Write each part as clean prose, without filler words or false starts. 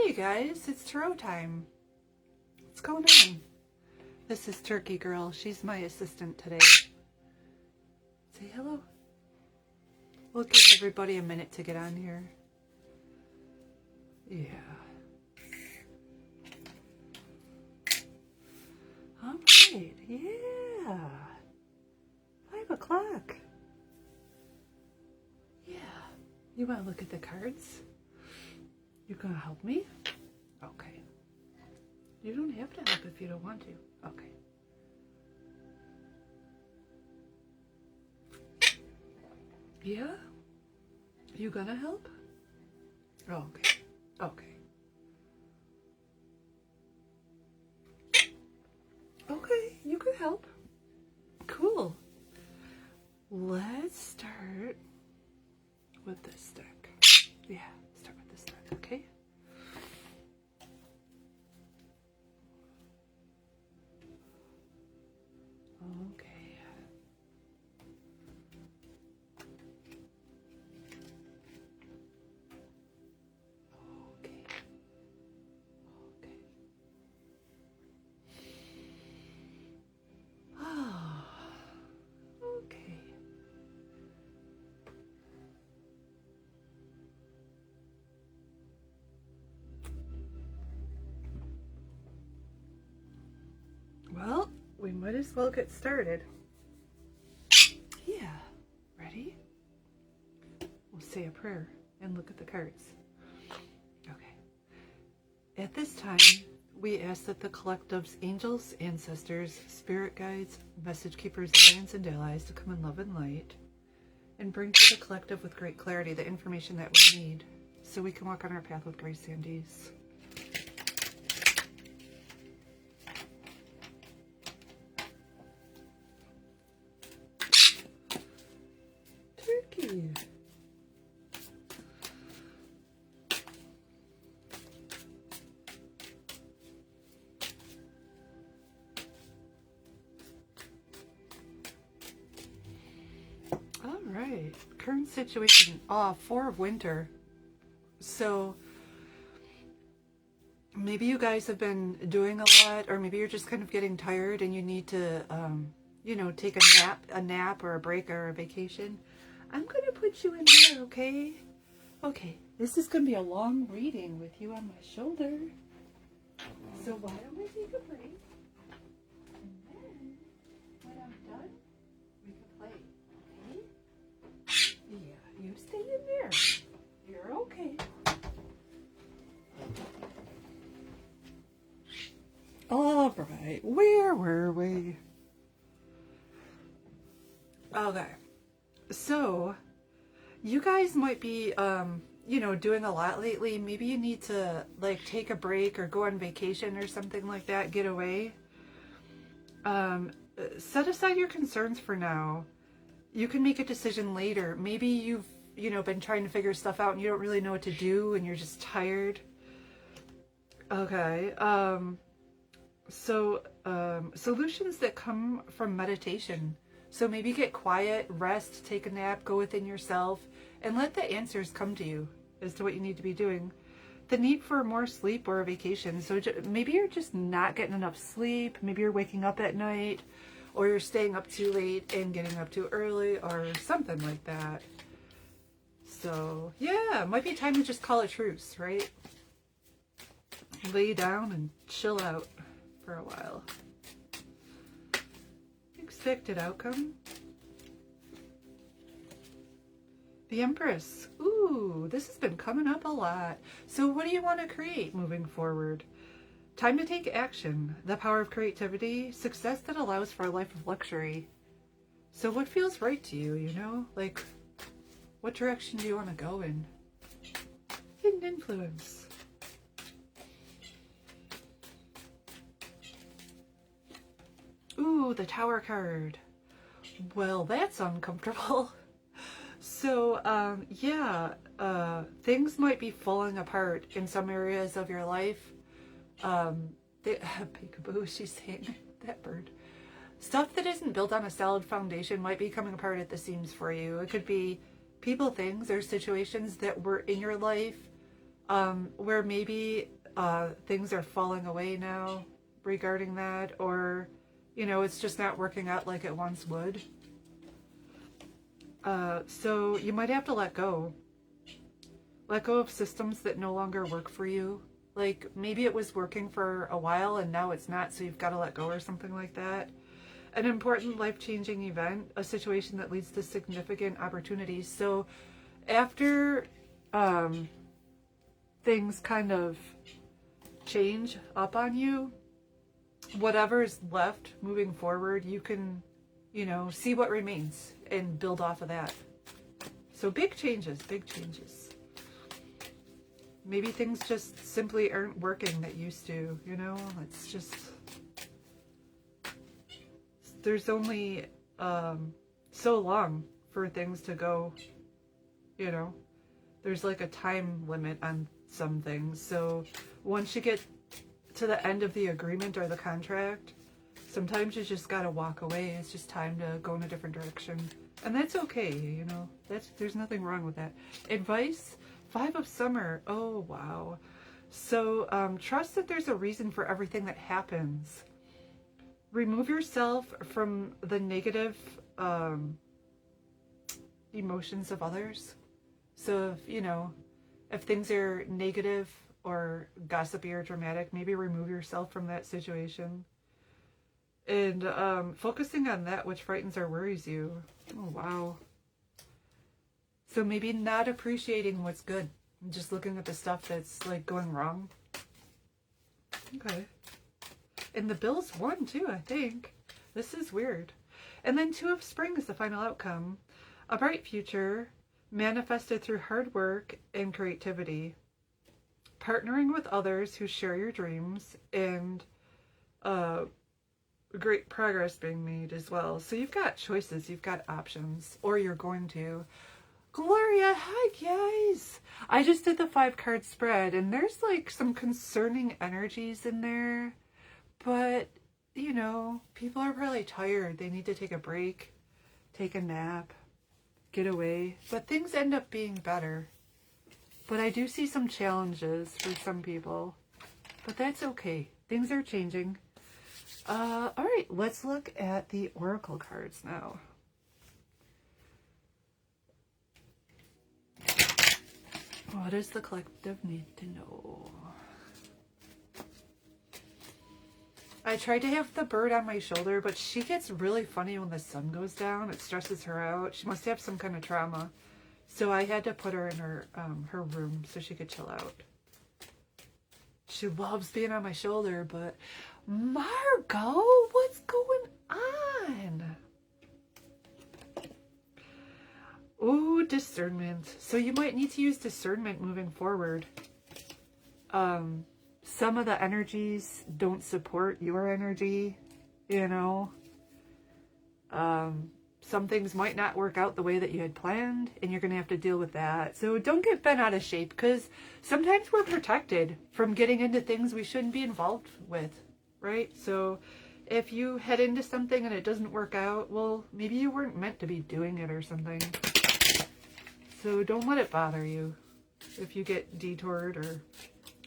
Hey guys, it's tarot time. What's going on? This is Turkey Girl. She's my assistant today. Say hello. We'll give everybody a minute to get on here. Yeah. All right. Yeah. 5 o'clock. Yeah. You want to look at the cards? You gonna help me? Okay. You don't have to help if you don't want to. Okay. Yeah? You gonna help? Oh, okay. Okay. Okay, you can help. Cool. Let's start with this deck. Yeah, start with this deck, okay? Okay. Okay. Okay. Oh, okay. Well, we might as well get started. Yeah. Ready? We'll say a prayer and look at the cards. Okay. At this time, we ask that the collective's angels, ancestors, spirit guides, message keepers, guardians, and allies to come in love and light and bring to the collective with great clarity the information that we need so we can walk on our path with grace and ease. Turkey. All right, current situation. 4 of winter. So maybe you guys have been doing a lot, or maybe you're just kind of getting tired and you need to, take a nap or a break or a vacation. I'm going to put you in there, okay? Okay, this is going to be a long reading with you on my shoulder. So why don't we take a break? And then, when I'm done, we can play, okay? Yeah, you stay in there. You're okay. All right, where were we? Okay, so you guys might be, doing a lot lately. Maybe you need to take a break or go on vacation or something like that, get away. Set aside your concerns for now. You can make a decision later. Maybe you've, been trying to figure stuff out and you don't really know what to do and you're just tired. Okay. Solutions that come from meditation. So maybe get quiet, rest, take a nap, go within yourself, and let the answers come to you as to what you need to be doing. The need for more sleep or a vacation. So maybe you're just not getting enough sleep. Maybe you're waking up at night, or you're staying up too late and getting up too early, or something like that. So yeah, it might be time to just call a truce, right? Lay down and chill out for a while. Expected outcome. The Empress. Ooh, this has been coming up a lot. So what do you want to create moving forward? Time to take action. The power of creativity. Success that allows for a life of luxury. So what feels right to you, what direction do you want to go in? Hidden influence. Ooh, the Tower card. Well, that's uncomfortable. So, things might be falling apart in some areas of your life. Peekaboo, she's saying that bird. Stuff that isn't built on a solid foundation might be coming apart at the seams for you. It could be people, things, or situations that were in your life where maybe things are falling away now regarding that, or, you know, it's just not working out like it once would. So you might have to let go. Let go of systems that no longer work for you. Like maybe it was working for a while and now it's not, so you've got to let go or something like that. An important life-changing event, a situation that leads to significant opportunities. So after things kind of change up on you, whatever is left moving forward, you can, you know, see what remains and build off of that. So big changes, big changes. Maybe things just simply aren't working that used to, you know? It's just, there's only so long for things to go, you know? There's like a time limit on some things. So once you get to the end of the agreement or the contract, sometimes you just gotta walk away. It's just time to go in a different direction. And that's okay, you know? There's nothing wrong with that. Advice? 5 of Summer. Oh, wow. So trust that there's a reason for everything that happens. Remove yourself from the negative emotions of others. So if, you know, if things are negative or gossipy or dramatic, maybe remove yourself from that situation. And focusing on that which frightens or worries you. Oh, wow. So maybe not appreciating what's good. Just looking at the stuff that's like going wrong. Okay. And the Bills won too, I think. This is weird. And then 2 of Spring is the final outcome. A bright future manifested through hard work and creativity. Partnering with others who share your dreams, and great progress being made as well. So you've got choices, you've got options, or you're going to. Gloria, hi guys! I just did the 5-card spread, and there's like some concerning energies in there. But, you know, people are really tired. They need to take a break, take a nap, get away. But things end up being better. But I do see some challenges for some people. But that's okay. Things are changing. All right, let's look at the Oracle cards now. What does the collective need to know? I tried to have the bird on my shoulder, but she gets really funny when the sun goes down. It stresses her out. She must have some kind of trauma. So I had to put her in her room so she could chill out. She loves being on my shoulder, but Margot, what's going on? Ooh, discernment. So you might need to use discernment moving forward. Some of the energies don't support your energy, you know. Some things might not work out the way that you had planned, and you're going to have to deal with that. So don't get bent out of shape, because sometimes we're protected from getting into things we shouldn't be involved with, right? So if you head into something and it doesn't work out, well, maybe you weren't meant to be doing it or something. So don't let it bother you if you get detoured or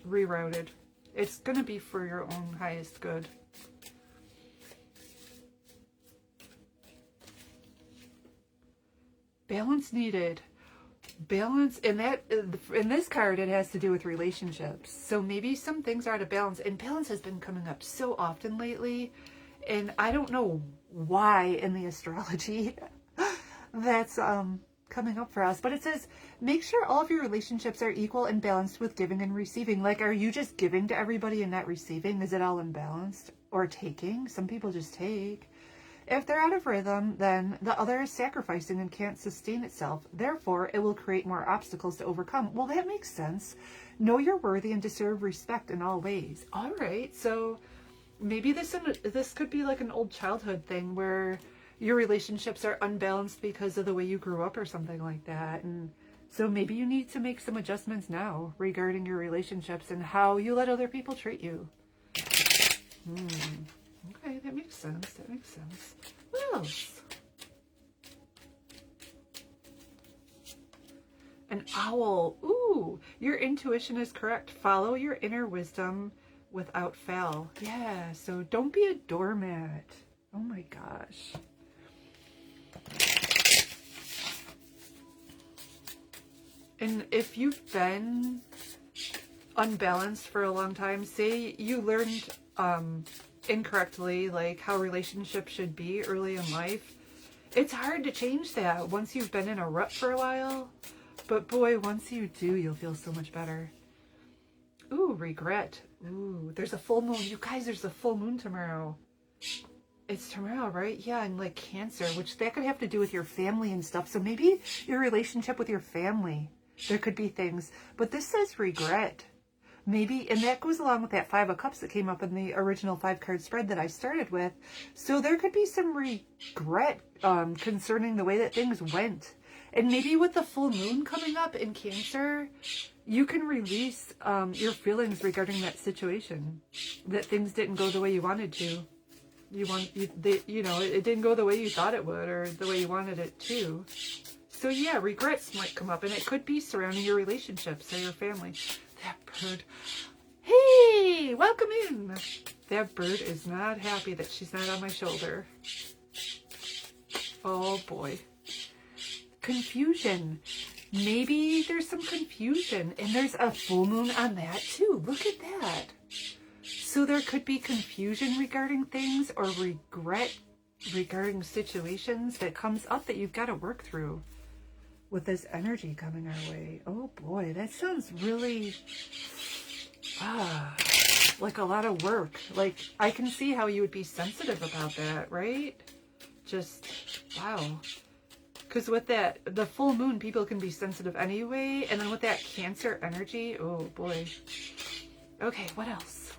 rerouted. It's going to be for your own highest good. Balance needed. Balance, in this card, it has to do with relationships. So maybe some things are out of balance, and balance has been coming up so often lately, and I don't know why in the astrology that's coming up for us, but it says make sure all of your relationships are equal and balanced with giving and receiving. Like, are you just giving to everybody and not receiving? Is it all imbalanced? Or taking? Some people just take. If they're out of rhythm, then the other is sacrificing and can't sustain itself. Therefore, it will create more obstacles to overcome. Well, that makes sense. Know you're worthy and deserve respect in all ways. All right, so maybe this could be like an old childhood thing where your relationships are unbalanced because of the way you grew up or something like that. And so maybe you need to make some adjustments now regarding your relationships and how you let other people treat you. Okay, that makes sense. That makes sense. What else? An owl. Ooh, your intuition is correct. Follow your inner wisdom without fail. Yeah, so don't be a doormat. Oh my gosh. And if you've been unbalanced for a long time, say you learned incorrectly, like how relationships should be early in life, it's hard to change that once you've been in a rut for a while. But boy, once you do, you'll feel so much better. Ooh, regret. Ooh, there's a full moon. You guys, there's a full moon tomorrow. It's tomorrow, right? Yeah, and like Cancer, which that could have to do with your family and stuff. So maybe your relationship with your family. There could be things. But this says regret. Maybe, and that goes along with that 5 of Cups that came up in the original 5-card spread that I started with. So there could be some regret concerning the way that things went. And maybe with the full moon coming up in Cancer, you can release your feelings regarding that situation. That things didn't go the way you wanted to. It didn't go the way you thought it would or the way you wanted it to. So yeah, regrets might come up, and it could be surrounding your relationships or your family. That bird. Hey, welcome in. That bird is not happy that she's not on my shoulder. Oh boy. Confusion. Maybe there's some confusion, and there's a full moon on that too. Look at that. So there could be confusion regarding things or regret regarding situations that comes up that you've got to work through with this energy coming our way. Oh boy, that sounds really like a lot of work. Like, I can see how you would be sensitive about that, right? Just, wow. Because with that, the full moon, people can be sensitive anyway. And then with that Cancer energy, oh boy. Okay, what else?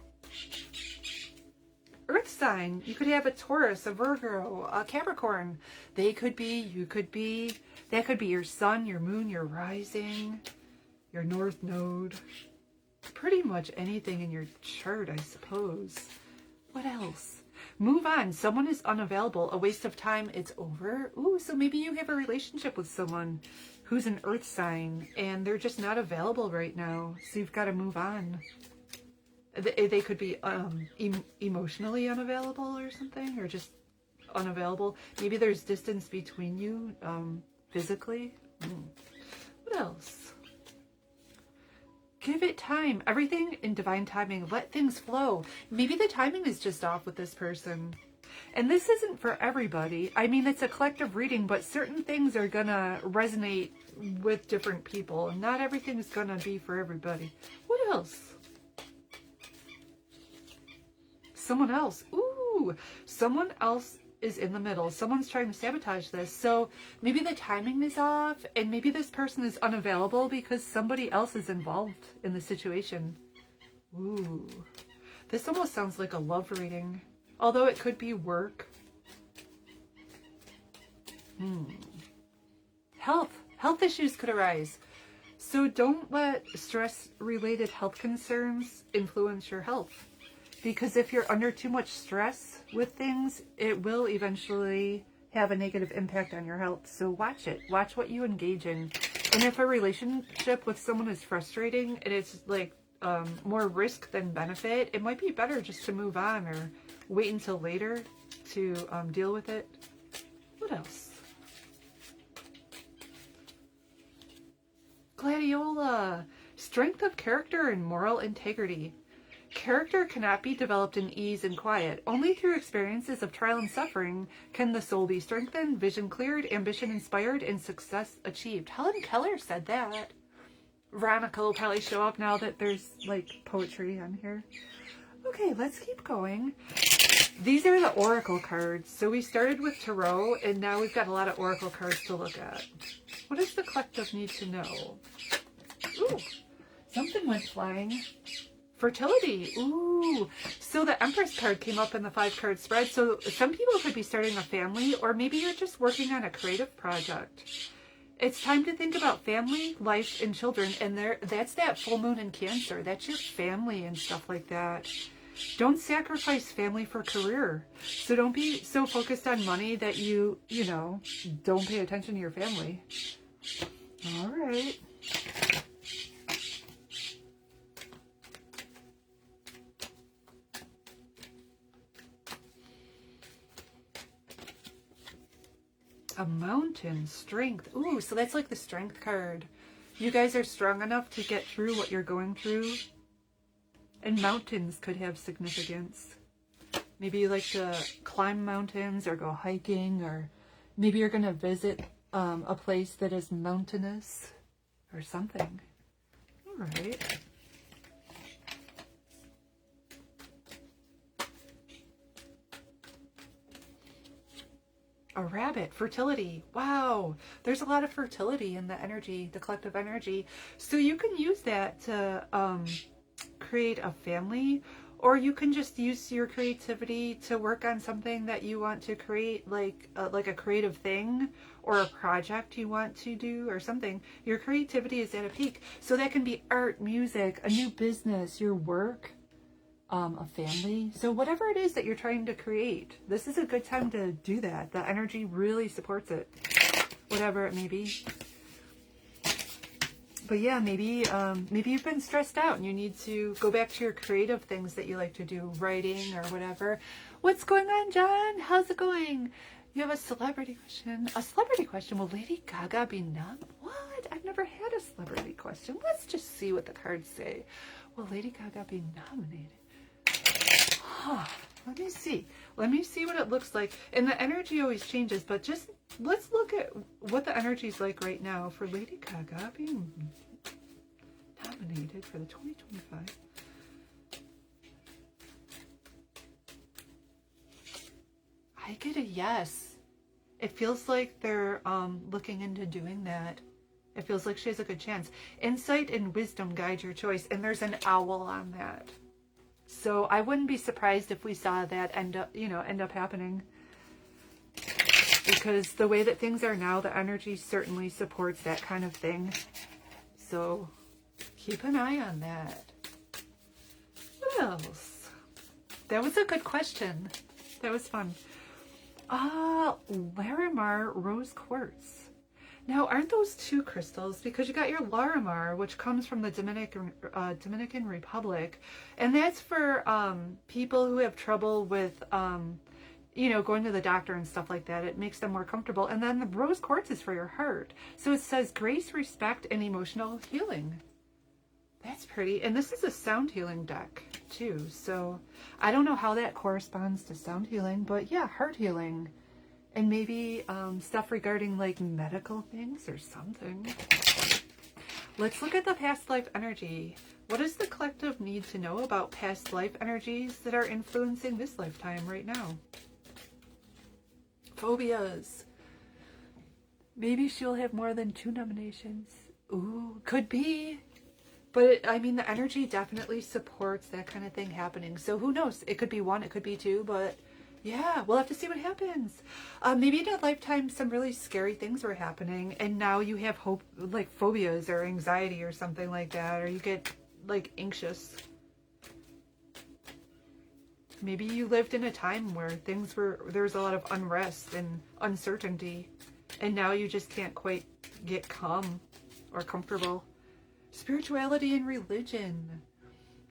Earth sign. You could have a Taurus, a Virgo, a Capricorn. They could be, you could be. That could be your sun, your moon, your rising, your north node. Pretty much anything in your chart, I suppose. What else? Move on. Someone is unavailable. A waste of time. It's over. Ooh, so maybe you have a relationship with someone who's an earth sign and they're just not available right now. So you've got to move on. They could be emotionally unavailable or something, or just unavailable. Maybe there's distance between you physically. What else? Give it time. Everything in divine timing. Let things flow. Maybe the timing is just off with this person. And this isn't for everybody. I mean, it's a collective reading, but certain things are going to resonate with different people. And not everything's going to be for everybody. What else? Someone else. Ooh, someone else is in the middle. Someone's trying to sabotage this. So maybe the timing is off, and maybe this person is unavailable because somebody else is involved in the situation. Ooh, this almost sounds like a love reading, although it could be work. Health issues could arise. So don't let stress-related health concerns influence your health. Because if you're under too much stress with things, it will eventually have a negative impact on your health. So watch it. Watch what you engage in. And if a relationship with someone is frustrating and it's like more risk than benefit, it might be better just to move on or wait until later to deal with it. What else? Gladiola. Strength of character and moral integrity. Character cannot be developed in ease and quiet. Only through experiences of trial and suffering can the soul be strengthened, vision cleared, ambition inspired, and success achieved. Helen Keller said that. Veronica will probably show up now that there's like poetry on here. Okay, let's keep going. These are the oracle cards. So we started with tarot, and now we've got a lot of oracle cards to look at. What does the collective need to know? Ooh, something went flying. Fertility. Ooh. So the Empress card came up in the 5-card spread. So some people could be starting a family, or maybe you're just working on a creative project. It's time to think about family, life, and children. And that's that full moon in Cancer. That's your family and stuff like that. Don't sacrifice family for career. So don't be so focused on money that you don't pay attention to your family. All right. A mountain, strength. Ooh, so that's like the strength card. You guys are strong enough to get through what you're going through. And mountains could have significance. Maybe you like to climb mountains or go hiking, or maybe you're going to visit a place that is mountainous or something. All right. A rabbit, fertility. Wow. There's a lot of fertility in the energy, the collective energy. So you can use that to create a family, or you can just use your creativity to work on something that you want to create, like a creative thing or a project you want to do or something. Your creativity is at a peak. So that can be art, music, a new business, your work, a family. So whatever it is that you're trying to create, this is a good time to do that. The energy really supports it, whatever it may be. But yeah, maybe you've been stressed out and you need to go back to your creative things that you like to do, writing or whatever. What's going on, John? How's it going? You have a celebrity question. A celebrity question. Will Lady Gaga be nominated? What? I've never had a celebrity question. Let's just see what the cards say. Will Lady Gaga be nominated? Huh. Let me see. Let me see what it looks like. And the energy always changes, but just let's look at what the energy is like right now for Lady Gaga being nominated for the 2025. I get a yes. It feels like they're looking into doing that. It feels like she has a good chance. Insight and wisdom guide your choice. And there's an owl on that. So I wouldn't be surprised if we saw that end up happening. Because the way that things are now, the energy certainly supports that kind of thing. So keep an eye on that. What else? That was a good question. That was fun. Larimar Rose Quartz. Now, aren't those two crystals? Because you got your Larimar, which comes from the Dominican Republic, and that's for people who have trouble with, going to the doctor and stuff like that. It makes them more comfortable. And then the Rose Quartz is for your heart. So it says grace, respect, and emotional healing. That's pretty. And this is a sound healing deck, too. So I don't know how that corresponds to sound healing, but yeah, heart healing. And maybe stuff regarding like medical things or something. Let's look at the past life energy. What does the collective need to know about past life energies that are influencing this lifetime right now? Phobias. Maybe she'll have more than 2 nominations. Ooh, could be. But I mean, the energy definitely supports that kind of thing happening. So who knows? It could be 1, it could be 2, but yeah, we'll have to see what happens. Maybe in a lifetime, some really scary things were happening, and now you have hope, like phobias or anxiety or something like that, or you get like anxious. Maybe you lived in a time where there was a lot of unrest and uncertainty, and now you just can't quite get calm or comfortable. Spirituality and religion.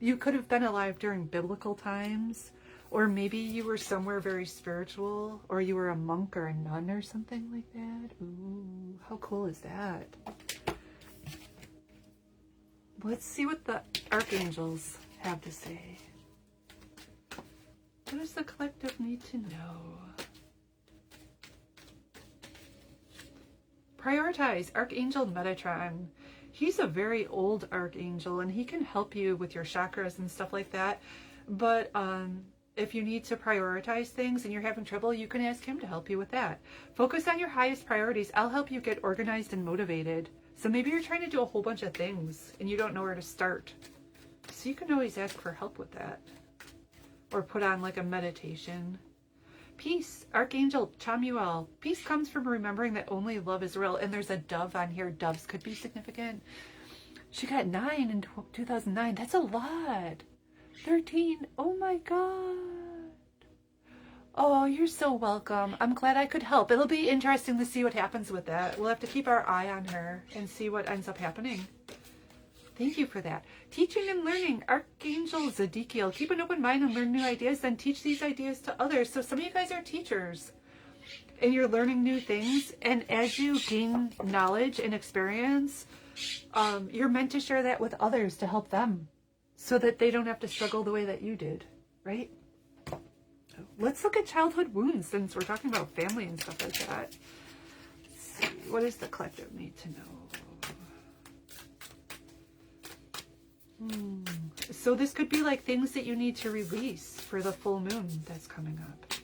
You could have been alive during biblical times. Or maybe you were somewhere very spiritual, or you were a monk or a nun or something like that. Ooh, how cool is that? Let's see what the archangels have to say. What does the collective need to know? Prioritize Archangel Metatron. He's a very old archangel, and he can help you with your chakras and stuff like that. But if you need to prioritize things and you're having trouble, you can ask him to help you with that. Focus on your highest priorities. I'll help you get organized and motivated. So maybe you're trying to do a whole bunch of things and you don't know where to start. So you can always ask for help with that. Or put on like a meditation. Peace, Archangel Chamuel. Peace comes from remembering that only love is real. And there's a dove on here. Doves could be significant. She got 9 in 2009. That's a lot. 13. Oh my God. Oh, you're so welcome. I'm glad I could help. It'll be interesting to see what happens with that. We'll have to keep our eye on her and see what ends up happening. Thank you for that. Teaching and learning. Archangel Zedekiel. Keep an open mind and learn new ideas, then teach these ideas to others. So some of you guys are teachers and you're learning new things. And as you gain knowledge and experience, you're meant to share that with others to help them so that they don't have to struggle the way that you did, right? Let's look at childhood wounds since we're talking about family and stuff like that. Let's see, what does the collective need to know? So this could be like things that you need to release for the full moon that's coming up.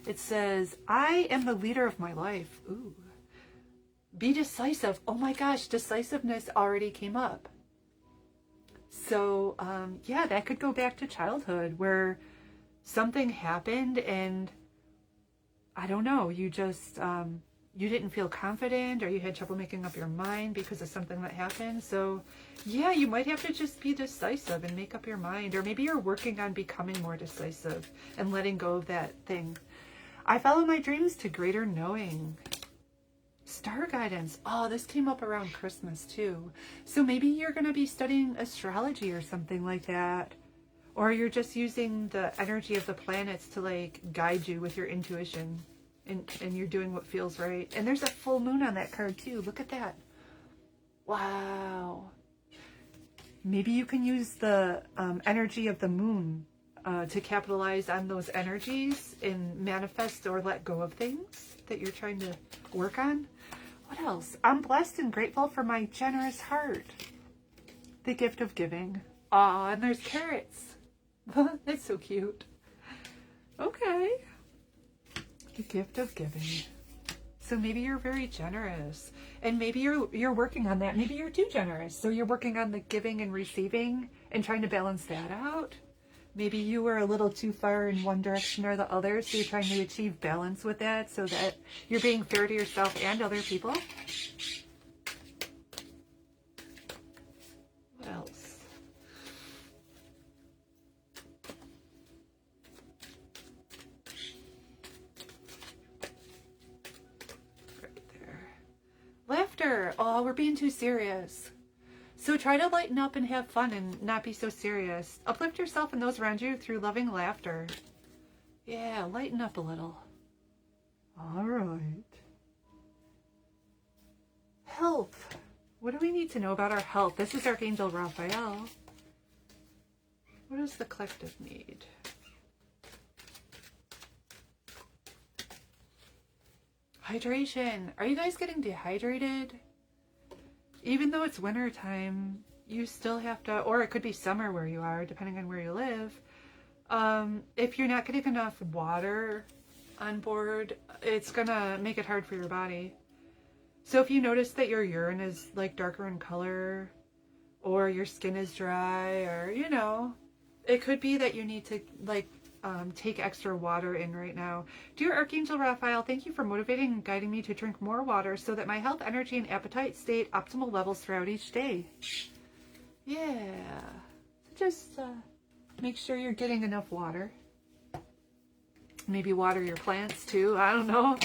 It says, I am the leader of my life. Ooh. Be decisive. Oh my gosh, decisiveness already came up. So, yeah, that could go back to childhood where something happened and I don't know, you just, you didn't feel confident or you had trouble making up your mind because of something that happened. So yeah, you might have to just be decisive and make up your mind, or maybe you're working on becoming more decisive and letting go of that thing. I follow my dreams to greater knowing. Star guidance. Oh, this came up around Christmas too. So maybe you're going to be studying astrology or something like that. Or you're just using the energy of the planets to like guide you with your intuition. And you're doing what feels right. And there's a full moon on that card too. Look at that. Wow. Maybe you can use the energy of the moon to capitalize on those energies and manifest or let go of things that you're trying to work on. What else? I'm blessed and grateful for my generous heart. The gift of giving. Aw, and there's carrots. That's so cute. Okay. The gift of giving. So maybe you're very generous and maybe you're working on that. Maybe you're too generous. So you're working on the giving and receiving and trying to balance that out. Maybe you were a little too far in one direction or the other. So you're trying to achieve balance with that so that you're being fair to yourself and other people. What else? Laughter. Oh, we're being too serious. So try to lighten up and have fun and not be so serious. Uplift yourself and those around you through loving laughter. Yeah, lighten up a little. All right. Health. What do we need to know about our health? This is Archangel Raphael. What does the collective need? Hydration. Are you guys getting dehydrated? Even though it's winter time, you still have to, or it could be summer where you are, depending on where you live. If you're not getting enough water on board, it's gonna make it hard for your body. So if you notice that your urine is like darker in color, or your skin is dry, or you know, it could be that you need to like take extra water in right now. Dear Archangel Raphael, thank you for motivating and guiding me to drink more water so that my health, energy, and appetite stay at optimal levels throughout each day. Yeah. Just make sure you're getting enough water. Maybe water your plants too. I don't know.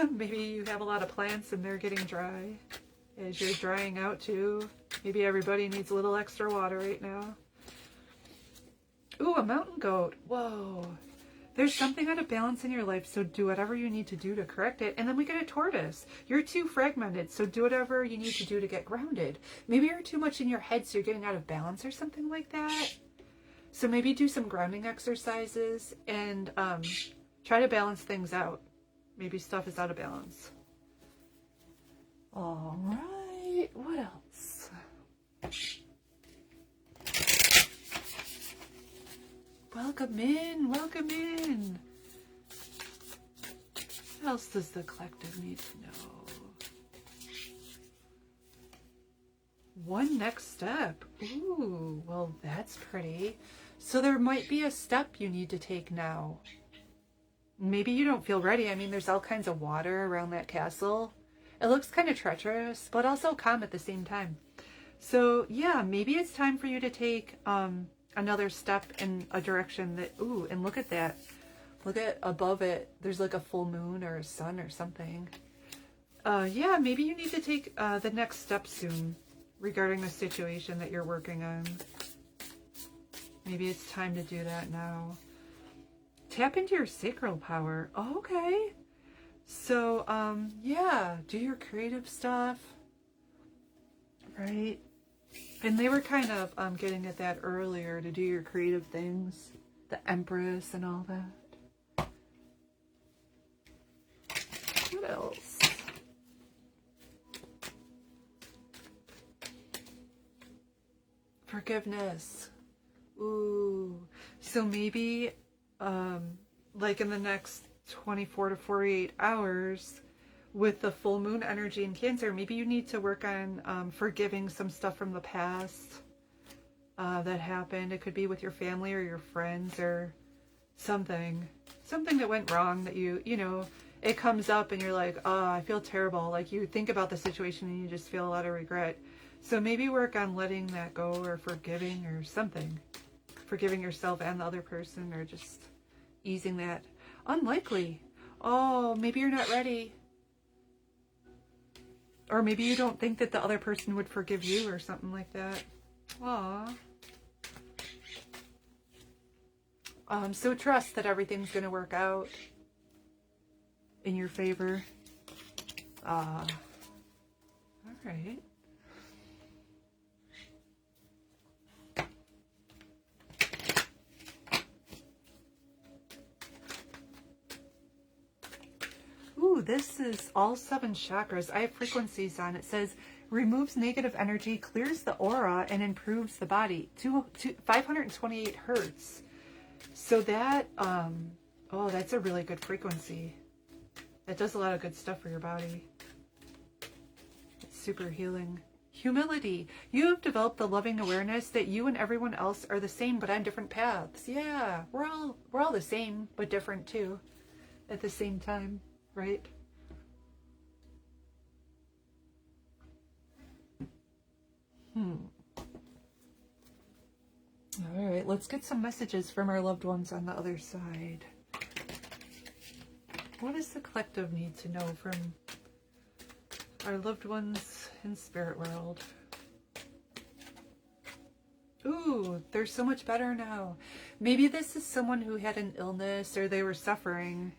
Maybe you have a lot of plants and they're getting dry as you're drying out too. Maybe everybody needs a little extra water right now. Ooh, a mountain goat. Whoa. There's something out of balance in your life, so do whatever you need to do to correct it. And then we get a tortoise. You're too fragmented, so do whatever you need to do to get grounded. Maybe you're too much in your head, so you're getting out of balance or something like that. So maybe do some grounding exercises and try to balance things out. Maybe stuff is out of balance. All right. What else? Welcome in, welcome in. What else does the collective need to know? One next step. Ooh, well, that's pretty. So there might be a step you need to take now. Maybe you don't feel ready. I mean, there's all kinds of water around that castle. It looks kind of treacherous, but also calm at the same time. So yeah, maybe it's time for you to take a another step in a direction that, ooh, and look at that. Look at above it. There's like a full moon or a sun or something. Yeah, maybe you need to take the next step soon regarding the situation that you're working on. Maybe it's time to do that now. Tap into your sacral power. Oh, okay. So, yeah, do your creative stuff. Right? And they were kind of getting at that earlier, to do your creative things. The Empress and all that. What else? Forgiveness. Ooh. So maybe, like in the next 24 to 48 hours, with the full moon energy in Cancer, maybe you need to work on forgiving some stuff from the past that happened. It could be with your family or your friends or something that went wrong that you know, it comes up and you're like, oh, I feel terrible. Like you think about the situation and you just feel a lot of regret. So maybe work on letting that go or forgiving or something. Forgiving yourself and the other person, or just easing that. Unlikely. Oh, maybe you're not ready. Or maybe you don't think that the other person would forgive you or something like that. Aww. So trust that everything's going to work out in your favor. All right. Ooh, this is all 7 chakras. I have frequencies on. It says, removes negative energy, clears the aura, and improves the body. 528 hertz. So that, oh, that's a really good frequency. That does a lot of good stuff for your body. It's super healing. Humility. You have developed the loving awareness that you and everyone else are the same, but on different paths. Yeah, we're all the same, but different too, at the same time. Right? All right, let's get some messages from our loved ones on the other side. What does the collective need to know from our loved ones in spirit world? Ooh, they're so much better now. Maybe this is someone who had an illness or they were suffering.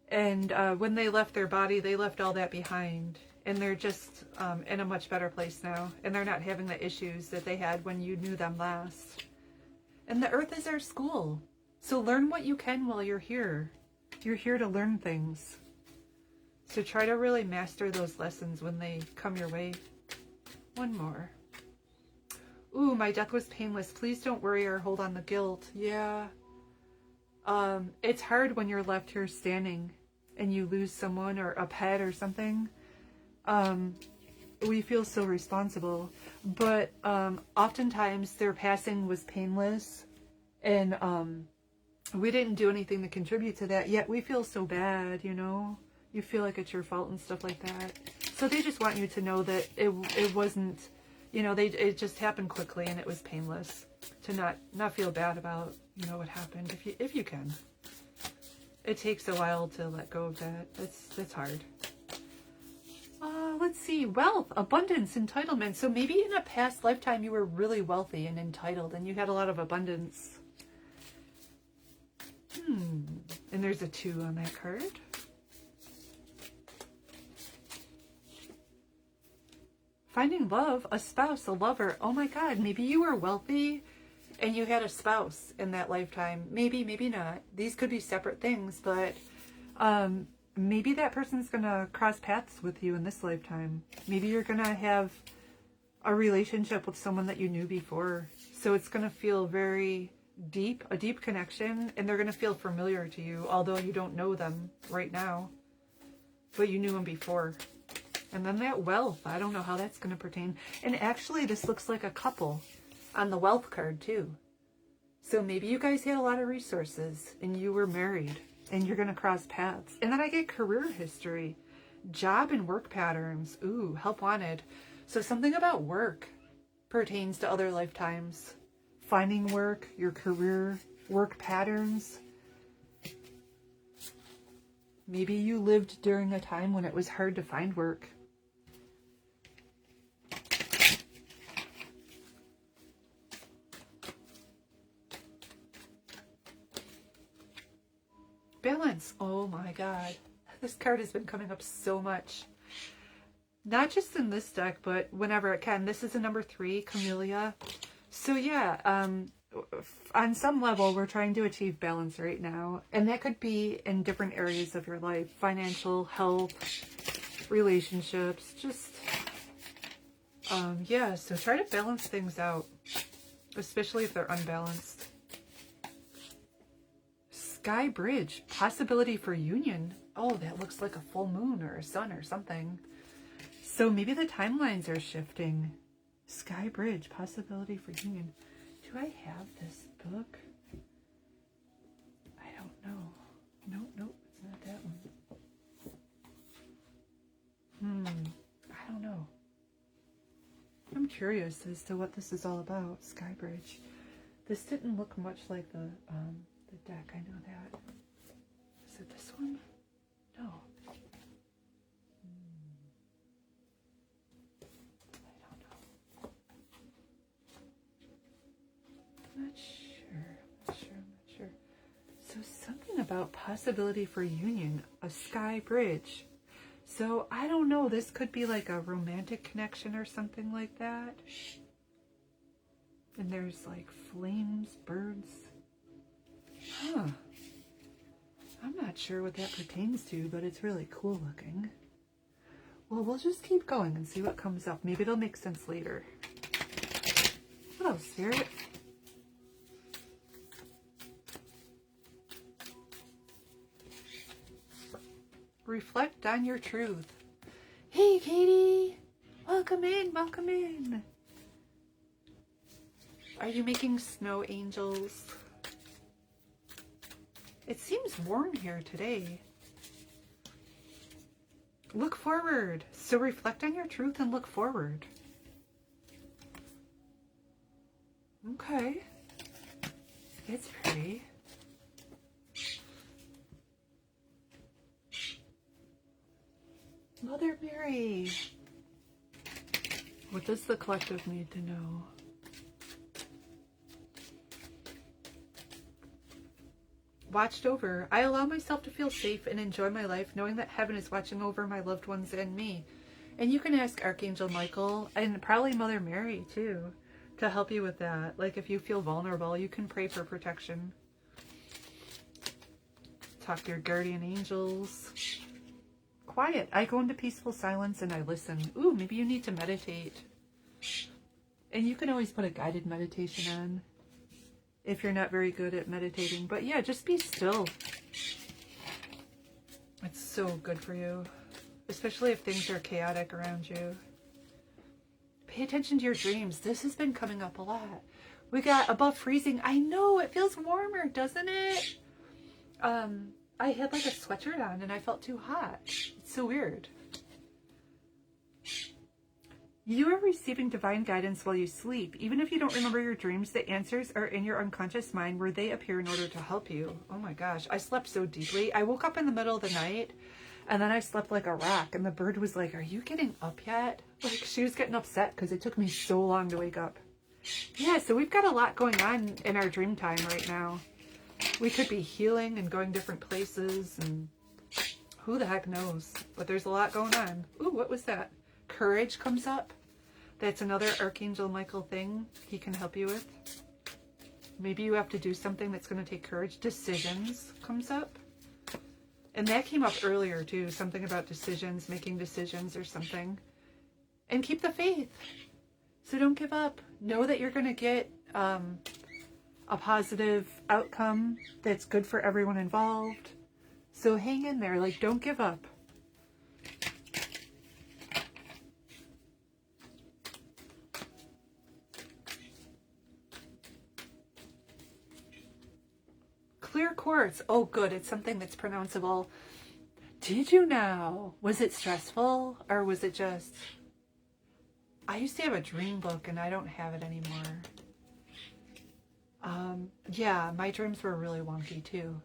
And when they left their body, they left all that behind. And they're just in a much better place now. And they're not having the issues that they had when you knew them last. And the earth is our school. So learn what you can while you're here. You're here to learn things. So try to really master those lessons when they come your way. One more. Ooh, my death was painless. Please don't worry or hold on the guilt. Yeah. It's hard when you're left here standing and you lose someone or a pet or something. We feel so responsible, but oftentimes their passing was painless, and we didn't do anything to contribute to that, yet we feel so bad, you know? You feel like it's your fault and stuff like that. So they just want you to know that it wasn't, you know, it just happened quickly and it was painless. To not feel bad about, you know, what happened, if you can. It takes a while to let go of that. That's hard. Let's see. Wealth, abundance, entitlement. So maybe in a past lifetime you were really wealthy and entitled and you had a lot of abundance. And there's a 2 on that card. Finding love, a spouse, a lover. Oh my God, maybe you were wealthy and you had a spouse in that lifetime. Maybe, maybe not. These could be separate things, but maybe that person's going to cross paths with you in this lifetime. Maybe you're going to have a relationship with someone that you knew before. So it's going to feel very deep, a deep connection, and they're going to feel familiar to you, although you don't know them right now, but you knew them before. And then that wealth, I don't know how that's going to pertain. And actually, this looks like a couple on the wealth card too. So maybe you guys had a lot of resources and you were married and you're going to cross paths. And then I get career history, job and work patterns. Ooh, help wanted. So something about work pertains to other lifetimes. finding work, your career, work patterns. Maybe you lived during a time when it was hard to find work. Balance. Oh my God. This card has been coming up so much. Not just in this deck, but whenever it can. This is a number 3, Camellia. So yeah, on some level, we're trying to achieve balance right now. And that could be in different areas of your life. Financial, health, relationships, just, yeah. So try to balance things out, especially if they're unbalanced. Sky Bridge, possibility for union. Oh, that looks like a full moon or a sun or something. So maybe the timelines are shifting. Sky Bridge, possibility for union. Do I have this book? I don't know. Nope, it's not that one. I don't know. I'm curious as to what this is all about, Sky Bridge. This didn't look much like the deck, I know that. Is it this one? No. I don't know. I'm not sure. So something about possibility for union, a sky bridge. So I don't know, this could be like a romantic connection or something like that. And there's like flames, birds. Huh. I'm not sure what that pertains to, but it's really cool looking. Well, we'll just keep going and see what comes up. Maybe it'll make sense later. What else, Spirit? Reflect on your truth. Hey, Katie! Welcome in, welcome in. Are you making snow angels? It seems warm here today. Look forward. So reflect on your truth and look forward. Okay. It's pretty. Mother Mary. What does the collective need to know? Watched over. I allow myself to feel safe and enjoy my life, knowing that heaven is watching over my loved ones and me. And you can ask Archangel Michael and probably Mother Mary too to help you with that. Like if you feel vulnerable, you can pray for protection. Talk to your guardian angels. Quiet. I go into peaceful silence and I listen. Ooh, maybe you need to meditate. And you can always put a guided meditation on if you're not very good at meditating. But yeah, just be still. It's so good for you, especially if things are chaotic around you. Pay attention to your dreams. This has been coming up a lot. We got above freezing. I know, it feels warmer, doesn't it? I had like a sweatshirt on and I felt too hot. It's so weird. You are receiving divine guidance while you sleep. Even if you don't remember your dreams, the answers are in your unconscious mind where they appear in order to help you. Oh my gosh, I slept so deeply. I woke up in the middle of the night and then I slept like a rock. And the bird was like, are you getting up yet? Like she was getting upset because it took me so long to wake up. Yeah, so we've got a lot going on in our dream time right now. We could be healing and going different places and who the heck knows. But there's a lot going on. Ooh, what was that? Courage comes up. That's another Archangel Michael thing he can help you with. Maybe you have to do something that's going to take courage. Decisions comes up. And that came up earlier too. Something about decisions, making decisions or something. And keep the faith. So don't give up. Know that you're going to get a positive outcome that's good for everyone involved. So hang in there. Like, don't give up. Clear quartz. Oh, good. It's something that's pronounceable. Did you know? Was it stressful or was it just... I used to have a dream book and I don't have it anymore. Yeah, my dreams were really wonky too.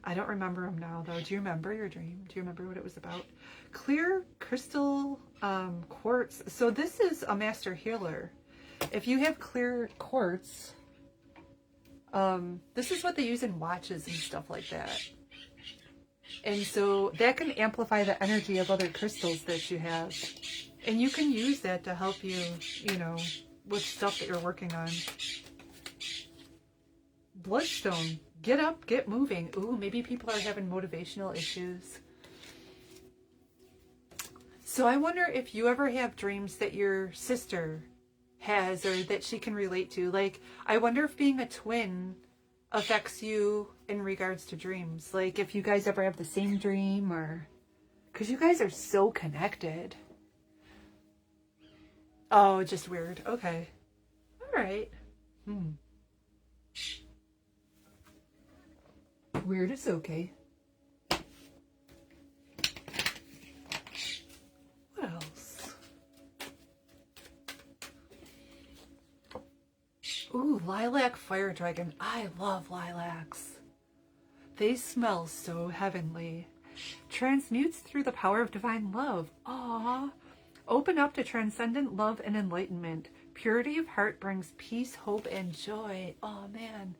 I don't remember them now though. Do you remember your dream? Do you remember what it was about? Clear crystal quartz. So this is a master healer. If you have clear quartz, this is what they use in watches and stuff like that. And so that can amplify the energy of other crystals that you have. And you can use that to help you, you know, with stuff that you're working on. Bloodstone. Get up, get moving. Ooh, maybe people are having motivational issues. So I wonder if you ever have dreams that your sister has or that she can relate to. Like, I wonder if being a twin affects you in regards to dreams. Like, if you guys ever have the same dream or... Because you guys are so connected. Oh, just weird. Okay. All right. Weird is okay. What else? Ooh, lilac fire dragon. I love lilacs. They smell so heavenly. Transmutes through the power of divine love. Aww. Open up to transcendent love and enlightenment. Purity of heart brings peace, hope, and joy. Oh, man.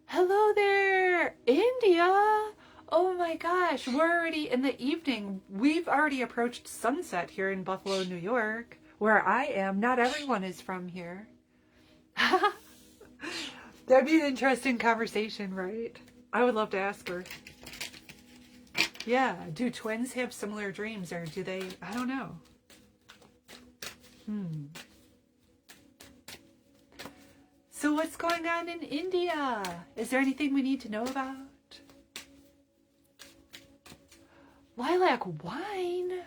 Hello there, India. Oh my gosh, we're already in the evening. We've already approached sunset here in Buffalo, New York, where I am. Not everyone is from here. That'd be an interesting conversation, right? I would love to ask her. Yeah, do twins have similar dreams, or do they? I don't know. So what's going on in India? Is there anything we need to know about? Lilac wine?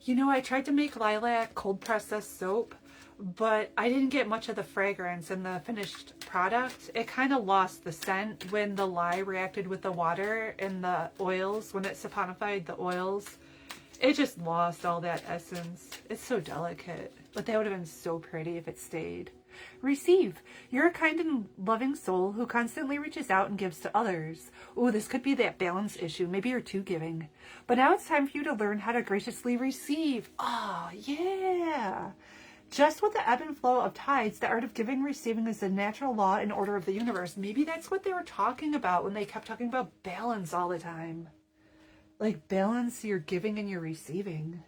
You know, I tried to make lilac cold processed soap, but I didn't get much of the fragrance in the finished product. It kind of lost the scent when the lye reacted with the water and the oils, when it saponified the oils. It just lost all that essence. It's so delicate, but that would have been so pretty if it stayed. Receive. You're a kind and loving soul who constantly reaches out and gives to others. Ooh, this could be that balance issue. Maybe you're too giving. But now it's time for you to learn how to graciously receive. Oh, yeah. Just with the ebb and flow of tides, the art of giving and receiving is the natural law and order of the universe. Maybe that's what they were talking about when they kept talking about balance all the time. Like, balance your giving and your receiving.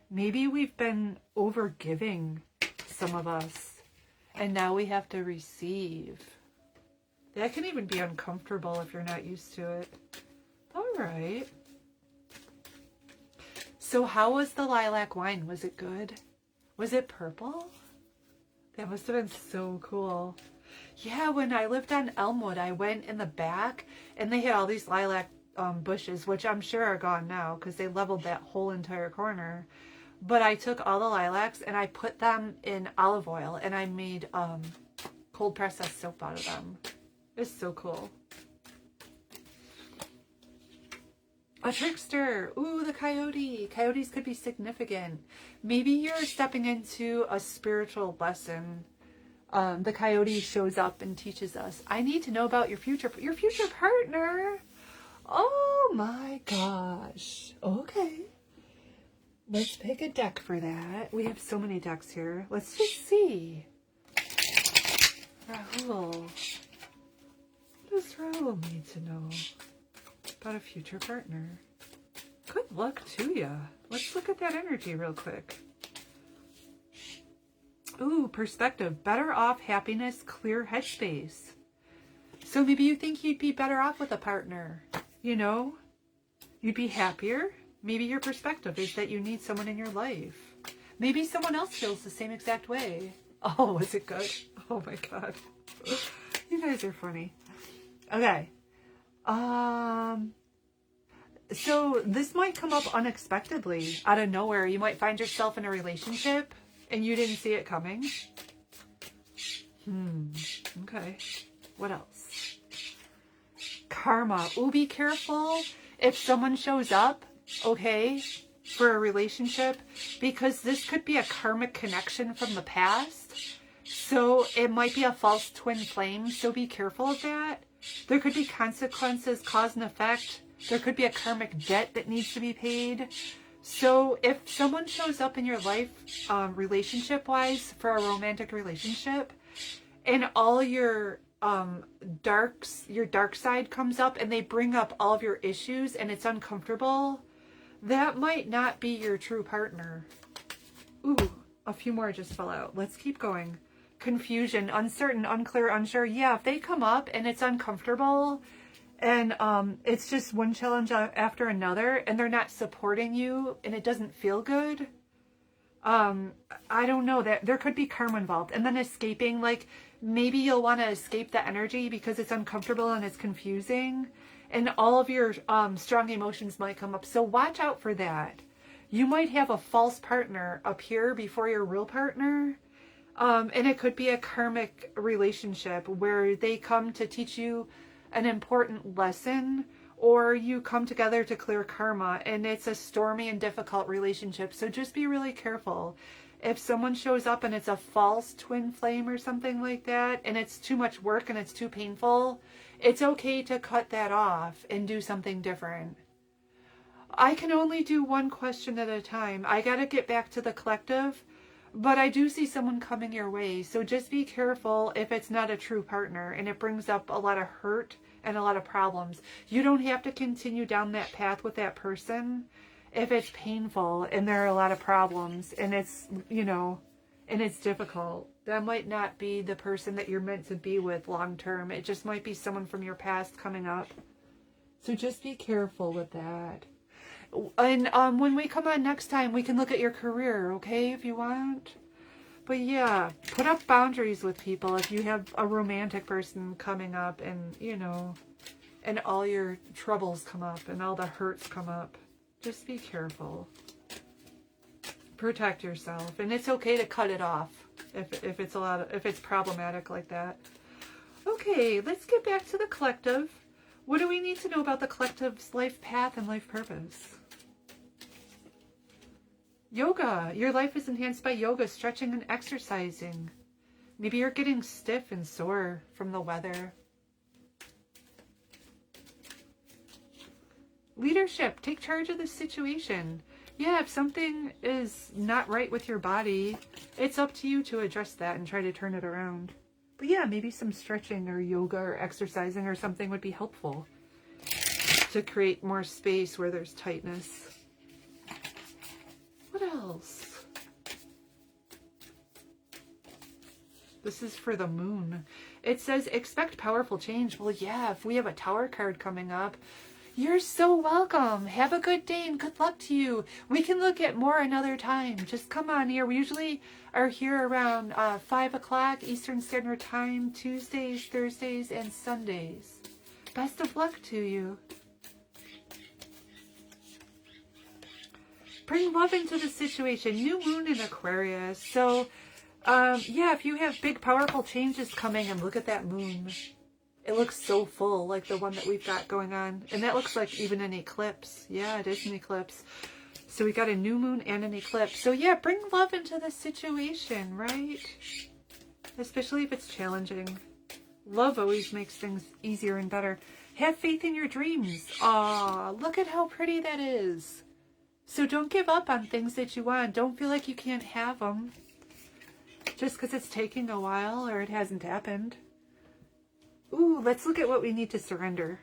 Maybe we've been over giving, some of us. And now we have to receive. That can even be uncomfortable if you're not used to it. All right. So how was the lilac wine? Was it good? Was it purple? That must have been so cool. Yeah, when I lived on Elmwood, I went in the back and they had all these lilac bushes, which I'm sure are gone now because they leveled that whole entire corner. But I took all the lilacs and I put them in olive oil and I made cold processed soap out of them. It's so cool. A trickster. Ooh, the coyote. Coyotes could be significant. Maybe you're stepping into a spiritual lesson. The coyote shows up and teaches us, I need to know about your future partner. Oh my gosh. Okay. Let's pick a deck for that. We have so many decks here. Let's just see. Rahul. What does Rahul need to know about a future partner? Good luck to ya. Let's look at that energy real quick. Ooh, perspective. Better off, happiness, clear headspace. So maybe you think you'd be better off with a partner. You know? You'd be happier. Maybe your perspective is that you need someone in your life. Maybe someone else feels the same exact way. Oh, was it good? Oh my god. You guys are funny. Okay. So this might come up unexpectedly, out of nowhere. You might find yourself in a relationship and you didn't see it coming. Okay. What else? Karma. Ooh, be careful if someone shows up, okay, for a relationship, because this could be a karmic connection from the past. So it might be a false twin flame, so be careful of that. There could be consequences, cause and effect. There could be a karmic debt that needs to be paid. So if someone shows up in your life, relationship-wise, for a romantic relationship, and all your dark side comes up, and they bring up all of your issues, and it's uncomfortable, that might not be your true partner. Ooh, a few more just fell out. Let's keep going. Confusion, uncertain, unclear, unsure. Yeah, if they come up and it's uncomfortable, and it's just one challenge after another, and they're not supporting you, and it doesn't feel good, I don't know, that there could be karma involved. And then escaping, like maybe you'll want to escape the energy because it's uncomfortable and it's confusing, and all of your strong emotions might come up. So watch out for that. You might have a false partner appear before your real partner. And it could be a karmic relationship where they come to teach you an important lesson, or you come together to clear karma, and it's a stormy and difficult relationship. So just be really careful. If someone shows up and it's a false twin flame or something like that, and it's too much work and it's too painful, it's okay to cut that off and do something different. I can only do one question at a time. I got to get back to the collective, but I do see someone coming your way. So just be careful if it's not a true partner and it brings up a lot of hurt and a lot of problems. You don't have to continue down that path with that person if it's painful and there are a lot of problems and it's, you know, and it's difficult. That might not be the person that you're meant to be with long term. It just might be someone from your past coming up. So just be careful with that. And when we come on next time, we can look at your career, okay, if you want. But yeah, put up boundaries with people if you have a romantic person coming up, and, you know, and all your troubles come up and all the hurts come up. Just be careful. Protect yourself. And it's okay to cut it off if it's problematic like that. Okay, let's get back to the collective. What do we need to know about the collective's life path and life purpose? Yoga. Your life is enhanced by yoga, stretching, and exercising. Maybe you're getting stiff and sore from the weather. Leadership. Take charge of the situation. Yeah, if something is not right with your body, it's up to you to address that and try to turn it around. But yeah, maybe some stretching or yoga or exercising or something would be helpful to create more space where there's tightness. What else? This is for the moon. It says, expect powerful change. Well, yeah, if we have a Tower card coming up, you're so welcome. Have a good day and good luck to you. We can look at more another time. Just come on here. We usually are here around 5 o'clock Eastern Standard Time, Tuesdays, Thursdays, and Sundays. Best of luck to you. Bring love into the situation. New moon in Aquarius. So, yeah, if you have big, powerful changes coming, and look at that moon. It looks so full, like the one that we've got going on. And that looks like even an eclipse. Yeah, it is an eclipse. So we got a new moon and an eclipse. So yeah, bring love into the situation, right? Especially if it's challenging. Love always makes things easier and better. Have faith in your dreams. Aw, look at how pretty that is. So don't give up on things that you want. Don't feel like you can't have them just because it's taking a while or it hasn't happened. Ooh, let's look at what we need to surrender.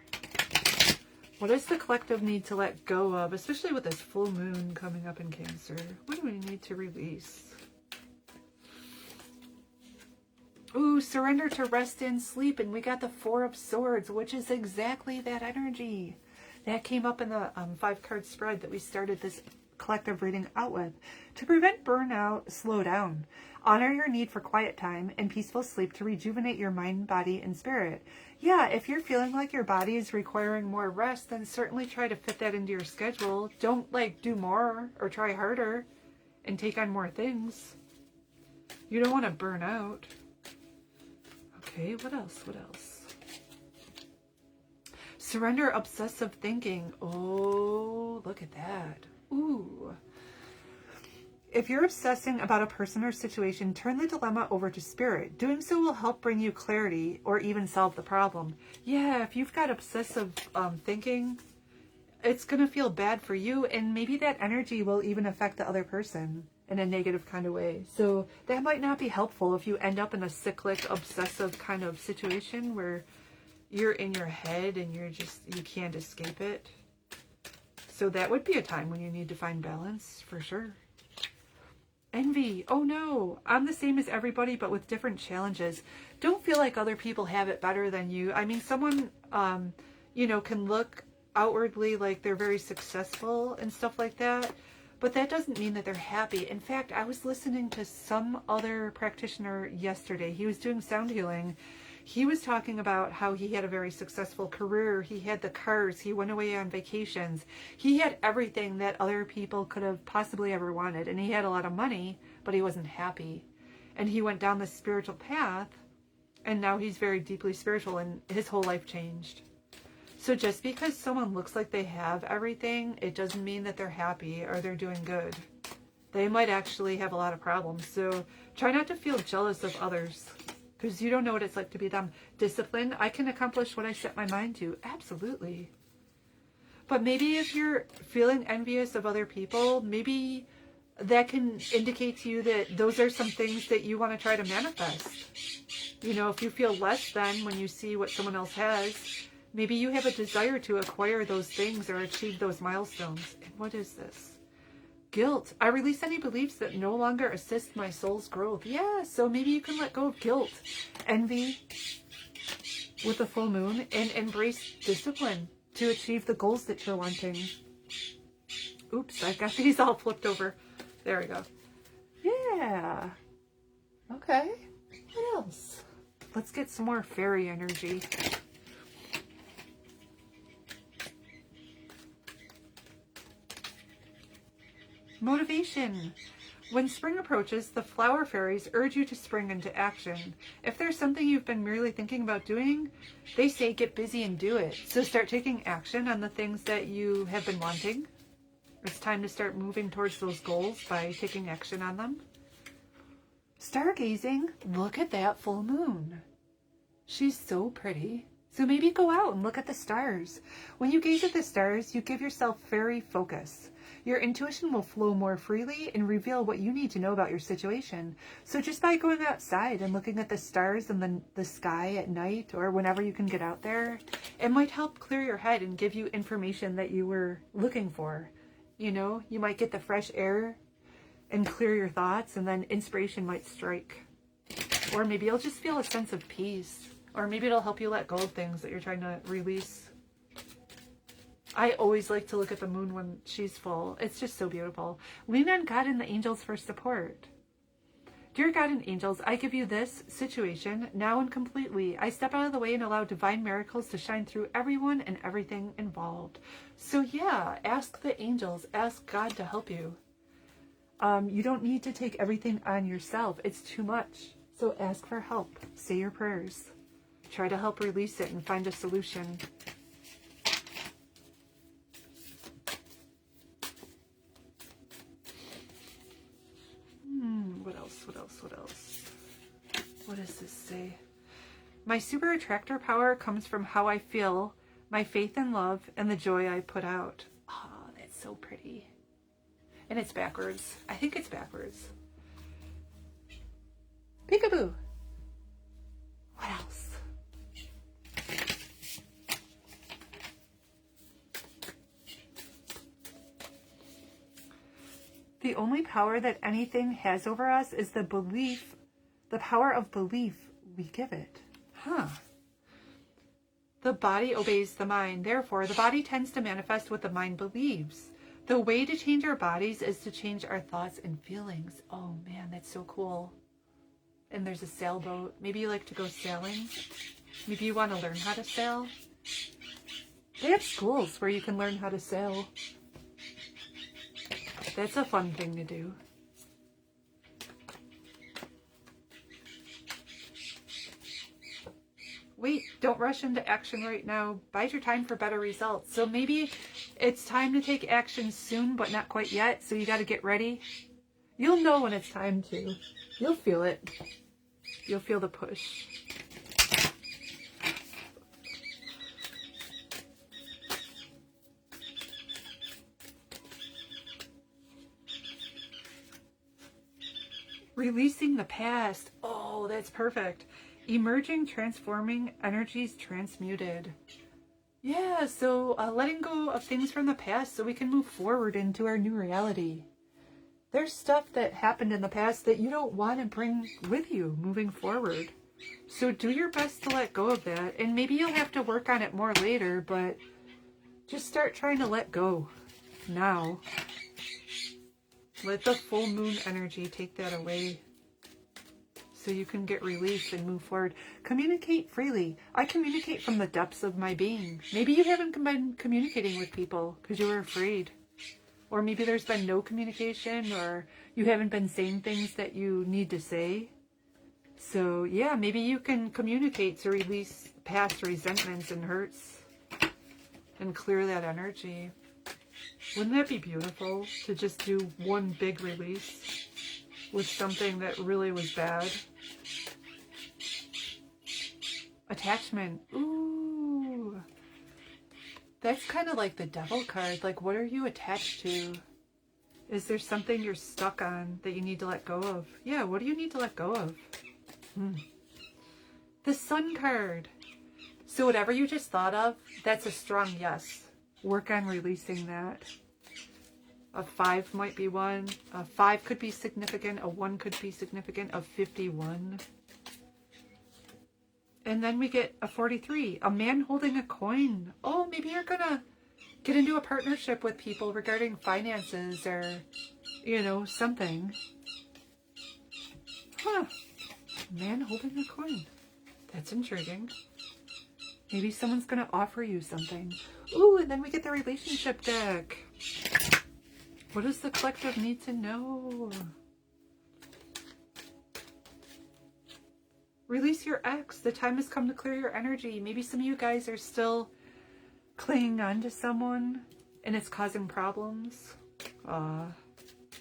What does the collective need to let go of, especially with this full moon coming up in Cancer? What do we need to release? Ooh, surrender to rest and sleep. And we got the Four of Swords, which is exactly that energy. That came up in the 5-card spread that we started this collective reading out with. To prevent burnout, slow down. Honor your need for quiet time and peaceful sleep to rejuvenate your mind, body, and spirit. Yeah, if you're feeling like your body is requiring more rest, then certainly try to fit that into your schedule. Don't, like, do more or try harder and take on more things. You don't want to burn out. Okay, what else? What else? Surrender obsessive thinking. Oh, look at that. Ooh. If you're obsessing about a person or situation, turn the dilemma over to spirit. Doing so will help bring you clarity or even solve the problem. Yeah, if you've got obsessive thinking, it's going to feel bad for you, and maybe that energy will even affect the other person in a negative kind of way. So that might not be helpful if you end up in a cyclic, obsessive kind of situation where you're in your head and you can't escape it. So that would be a time when you need to find balance, for sure. Envy. Oh no, I'm the same as everybody, but with different challenges. Don't feel like other people have it better than you. I mean, someone, can look outwardly like they're very successful and stuff like that, but that doesn't mean that they're happy. In fact, I was listening to some other practitioner yesterday. He was doing sound healing. He was talking about how he had a very successful career. He had the cars. He went away on vacations. He had everything that other people could have possibly ever wanted. And he had a lot of money, but he wasn't happy. And he went down the spiritual path, and now he's very deeply spiritual, and his whole life changed. So just because someone looks like they have everything, it doesn't mean that they're happy or they're doing good. They might actually have a lot of problems. So try not to feel jealous of others, because you don't know what it's like to be them. Discipline, I can accomplish what I set my mind to. Absolutely. But maybe if you're feeling envious of other people, maybe that can indicate to you that those are some things that you want to try to manifest. If you feel less than when you see what someone else has, maybe you have a desire to acquire those things or achieve those milestones. And what is this? Guilt. I release any beliefs that no longer assist my soul's growth. Yeah, so maybe you can let go of guilt, envy with the full moon, and embrace discipline to achieve the goals that you're wanting. Oops, I got these all flipped over. There we go. Yeah. Okay. What else? Let's get some more fairy energy. Motivation. When spring approaches, the flower fairies urge you to spring into action. If there's something you've been merely thinking about doing, they say get busy and do it. So start taking action on the things that you have been wanting. It's time to start moving towards those goals by taking action on them. Stargazing. Look at that full moon. She's so pretty. So maybe go out and look at the stars. When you gaze at the stars, you give yourself fairy focus. Your intuition will flow more freely and reveal what you need to know about your situation. So just by going outside and looking at the stars and the sky at night, or whenever you can get out there, it might help clear your head and give you information that you were looking for. You might get the fresh air and clear your thoughts, and then inspiration might strike. Or maybe you'll just feel a sense of peace. Or maybe it'll help you let go of things that you're trying to release. I always like to look at the moon when she's full. It's just so beautiful. Lean on God and the angels for support. Dear God and angels, I give you this situation now and completely. I step out of the way and allow divine miracles to shine through everyone and everything involved. So yeah, ask the angels, ask God to help you. You don't need to take everything on yourself. It's too much. So ask for help. Say your prayers. Try to help release it and find a solution. What else? What does this say? My super attractor power comes from how I feel, my faith and love, and the joy I put out. Oh, that's so pretty. And it's backwards. I think it's backwards. Peekaboo. What else? The only power that anything has over us is the power of belief we give it. Huh. The body obeys the mind. Therefore, the body tends to manifest what the mind believes. The way to change our bodies is to change our thoughts and feelings. Oh man, that's so cool. And there's a sailboat. Maybe you like to go sailing. Maybe you want to learn how to sail. They have schools where you can learn how to sail. That's a fun thing to do. Wait, don't rush into action right now. Bide your time for better results. So maybe it's time to take action soon, but not quite yet. So you got to get ready. You'll know when it's time to. You'll feel it. You'll feel the push. Releasing the past. Oh, that's perfect. Emerging, transforming, energies transmuted. Yeah, so letting go of things from the past so we can move forward into our new reality. There's stuff that happened in the past that you don't want to bring with you moving forward. So do your best to let go of that. And maybe you'll have to work on it more later, but just start trying to let go now. Let the full moon energy take that away so you can get released and move forward. Communicate freely. I communicate from the depths of my being. Maybe you haven't been communicating with people because you were afraid. Or maybe there's been no communication, or you haven't been saying things that you need to say. So yeah, maybe you can communicate to release past resentments and hurts and clear that energy. Wouldn't that be beautiful to just do one big release with something that really was bad? Attachment. Ooh. That's kind of like the devil card. Like, what are you attached to? Is there something you're stuck on that you need to let go of? Yeah, what do you need to let go of? The Sun card. So whatever you just thought of, that's a strong yes. Work on releasing that. A 5 might be one. A 5 could be significant. A 1 could be significant. A 51. And then we get a 43. A man holding a coin. Oh, maybe you're going to get into a partnership with people regarding finances or, you know, something. Huh. Man holding a coin. That's intriguing. Maybe someone's going to offer you something. Ooh, and then we get the relationship deck. What does the collective need to know? Release your ex. The time has come to clear your energy. Maybe some of you guys are still clinging on to someone and it's causing problems.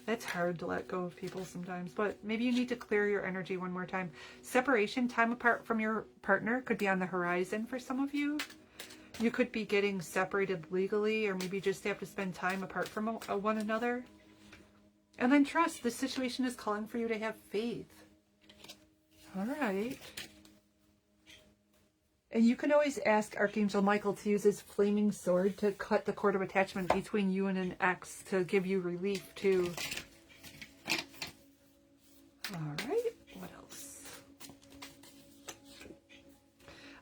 That's hard to let go of people sometimes, but maybe you need to clear your energy one more time. Separation, time apart from your partner could be on the horizon for some of you. You could be getting separated legally, or maybe just have to spend time apart from one another. And then trust. The situation is calling for you to have faith. All right. And you can always ask Archangel Michael to use his flaming sword to cut the cord of attachment between you and an ex to give you relief too. All right. What else?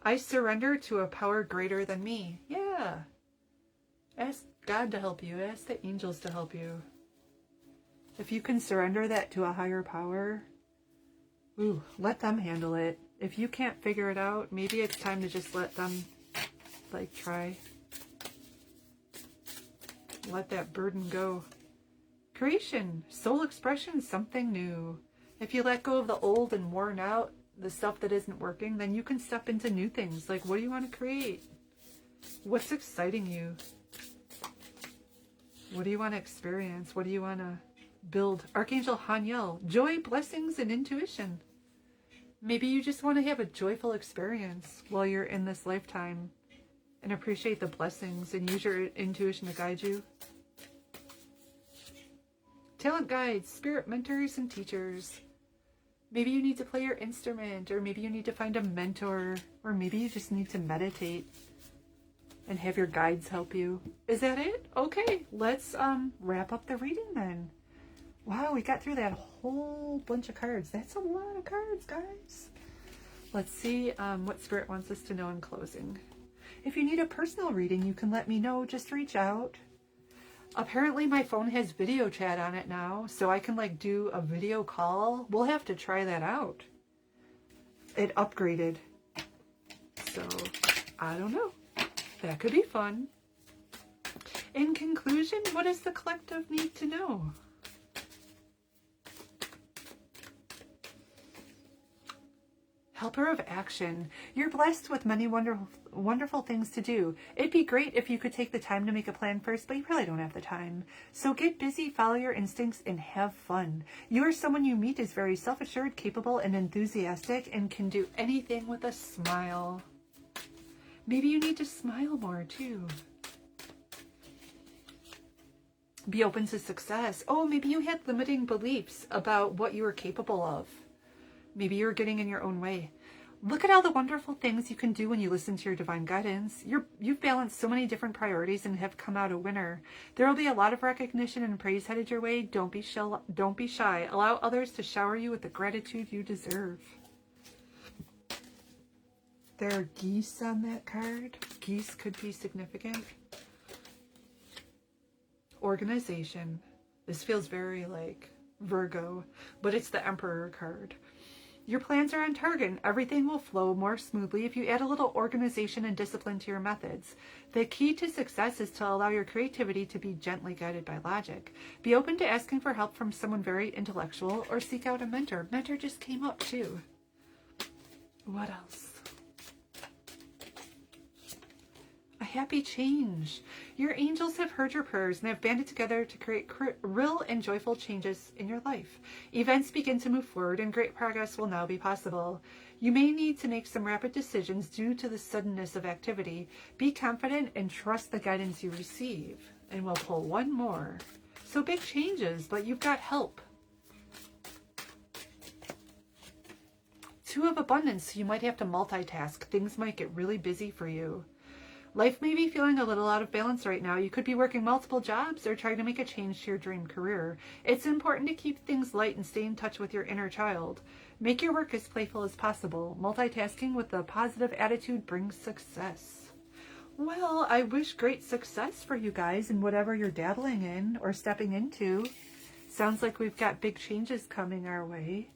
I surrender to a power greater than me. Yeah. Ask God to help you. Ask the angels to help you. If you can surrender that to a higher power, ooh, let them handle it. If you can't figure it out, maybe it's time to just let them, like, try. Let that burden go. Creation, soul expression, something new. If you let go of the old and worn out, the stuff that isn't working, then you can step into new things. Like, what do you want to create? What's exciting you? What do you want to experience? What do you want to build? Archangel Haniel, joy, blessings, and intuition. Maybe you just want to have a joyful experience while you're in this lifetime and appreciate the blessings and use your intuition to guide you. Talent guides, spirit mentors, and teachers. Maybe you need to play your instrument, or maybe you need to find a mentor, or maybe you just need to meditate and have your guides help you. Is that it? Okay, let's wrap up the reading then. Wow, we got through that whole bunch of cards. That's a lot of cards, guys. Let's see what Spirit wants us to know in closing. If you need a personal reading, you can let me know. Just reach out. Apparently my phone has video chat on it now, so I can like do a video call. We'll have to try that out. It upgraded. So, I don't know. That could be fun. In conclusion, what does the collective need to know? Helper of action. You're blessed with many wonderful things to do. It'd be great if you could take the time to make a plan first, but you probably don't have the time. So get busy, follow your instincts, and have fun. You or someone you meet is very self-assured, capable, and enthusiastic, and can do anything with a smile. Maybe you need to smile more, too. Be open to success. Oh, maybe you had limiting beliefs about what you were capable of. Maybe you're getting in your own way. Look at all the wonderful things you can do when you listen to your divine guidance. You've balanced so many different priorities and have come out a winner. There will be a lot of recognition and praise headed your way. Don't be shy. Allow others to shower you with the gratitude you deserve. There are geese on that card. Geese could be significant. Organization. This feels very like Virgo, but it's the Emperor card. Your plans are on target. Everything will flow more smoothly if you add a little organization and discipline to your methods. The key to success is to allow your creativity to be gently guided by logic. Be open to asking for help from someone very intellectual or seek out a mentor. Mentor just came up too. What else? A happy change. Your angels have heard your prayers and have banded together to create real and joyful changes in your life. Events begin to move forward and great progress will now be possible. You may need to make some rapid decisions due to the suddenness of activity. Be confident and trust the guidance you receive. And we'll pull one more. So big changes, but you've got help. Two of abundance, so you might have to multitask. Things might get really busy for you. Life may be feeling a little out of balance right now. You could be working multiple jobs or trying to make a change to your dream career. It's important to keep things light and stay in touch with your inner child. Make your work as playful as possible. Multitasking with a positive attitude brings success. Well, I wish great success for you guys in whatever you're dabbling in or stepping into. Sounds like we've got big changes coming our way.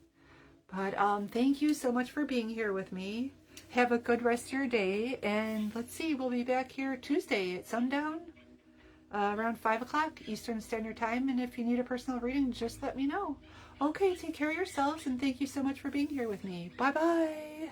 But thank you so much for being here with me. Have a good rest of your day, and let's see, we'll be back here Tuesday at sundown, around 5 o'clock Eastern Standard Time, and if you need a personal reading, just let me know. Okay, take care of yourselves, and thank you so much for being here with me. Bye-bye.